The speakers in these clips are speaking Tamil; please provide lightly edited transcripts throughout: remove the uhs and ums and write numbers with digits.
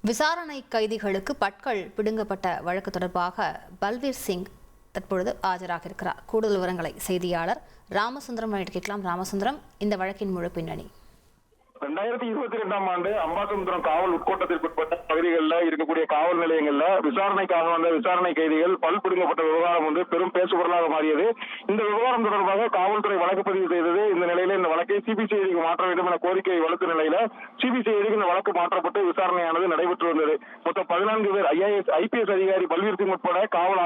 விசாரணை கைதிகளுக்கு பட்கள் பிடுங்கப்பட்ட வழக்கு தொடர்பாக பல்வீர் சிங் தற்பொழுது ஆஜராக இருக்கிறார். கூடுதல் விவரங்களை செய்தியாளர் ராமசுந்தரம் கேட்கலாம். ராமசுந்தரம், இந்த வழக்கின் முழு பின்னணி. 2022ஆம் ஆண்டு அம்பாசமுத்திரம் காவல் உட்கோட்டத்திற்குட்பட்ட பகுதிகளில் இருக்கக்கூடிய காவல் நிலையங்கள்ல விசாரணைக்காக வந்த விசாரணை கைதிகள் பல் பிடுங்கப்பட்ட விவகாரம் வந்து பெரும் பேசுபொருளாக மாறியது. இந்த விவகாரம் தொடர்பாக காவல்துறை வழக்கு பதிவு செய்தது. இந்த நிலையில இந்த வழக்கை சிபிசிஐடிக்கு மாற்ற வேண்டும் என கோரிக்கை வலுத்த நிலையில சிபிசிஐடிக்கு இந்த வழக்கு மாற்றப்பட்டு விசாரணையானது நடைபெற்று வந்தது. மொத்தம் 14 பேர் ஐபிஎஸ் அதிகாரி பல்வீர் சிங் உட்பட காவல்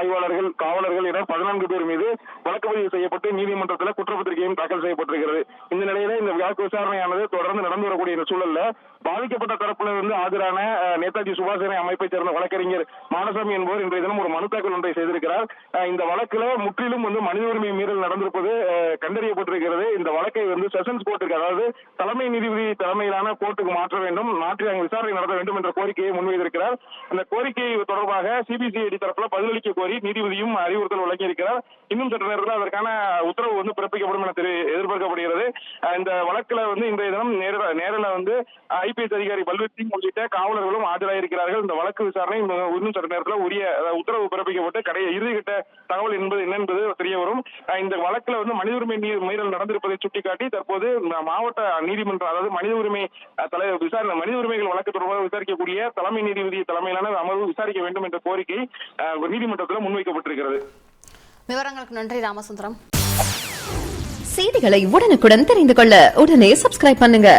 காவலர்கள் என 14 பேர் மீது வழக்கு பதிவு செய்யப்பட்டு நீதிமன்றத்தில் குற்றப்பத்திரிகையும் தாக்கல் செய்யப்பட்டிருக்கிறது. இந்த நிலையில இந்த வழக்கு விசாரணையானது தொடர்ந்து நடந்து வரக்கூடிய இந்த சூழல்ல பாதிக்கப்பட்ட தரப்புல இருந்து ஆஜரான நேதாஜி சுபாஷ் சேனை அமைப்பை சேர்ந்த வழக்கறிஞர் மானசாமி என்பவர் இன்றைய தினம் ஒரு மனு தாக்கல் ஒன்றை செய்திருக்கிறார். இந்த வழக்குல முற்றிலும் மனித உரிமை மீறல் நடந்திருப்பது கண்டறியப்பட்டிருக்கிறது. இந்த வழக்கை செஷன்ஸ் கோர்ட்டுக்கு, அதாவது தலைமை நீதிபதி தலைமையிலான கோர்ட்டுக்கு மாற்ற வேண்டும், மாற்றி அங்கு விசாரணை நடத்த வேண்டும் என்ற கோரிக்கையை முன்வைத்திருக்கிறார். அந்த கோரிக்கை தொடர்பாக சிபிசிஐடி தரப்புல பதிலளிக்க கோரி நீதிபதியும் அறிவுறுத்தல் வழங்கியிருக்கிறார். இன்னும் சற்று நேரத்தில் அதற்கான உத்தரவு பிறப்பிக்கப்படும் என எதிர்பார்க்கப்படுகிறது. இந்த வழக்குல இன்றைய தினம் நேரில் ஐபிஎஸ் அதிகாரி பல்வீர் சிங் உள்ளிட்ட காவலர்களும் ஆஜராயிருக்கிறார்கள். இந்த வழக்கு விசாரணை இன்னும் சற்று நேரத்தில் உரிய உத்தரவு பிறப்பிக்கப்பட்டு இறுதிக்கட்ட தகவல் என்ன என்பது தெரிய வரும். இந்த வழக்குல மனித உரிமை மீறல் நடந்திருப்பதை சுட்டிக்காட்டி தற்போது மாவட்ட நீதிமன்றம், அதாவது மனித உரிமைகள் வழக்கு தொடர்பாக விசாரிக்கக்கூடிய தலைமை நீதிபதி தலைமையிலான அமர்வு விசாரிக்க வேண்டும் என்ற கோரிக்கை நீதிமன்றத்தில் முன்வைக்கப்பட்டிருக்கிறது. விவரங்களுக்கு நன்றி ராமசுந்தரம். செய்திகளை உடனுக்குடன் தெரிந்து கொள்ள உடனே சப்ஸ்கிரைப் பண்ணுங்க.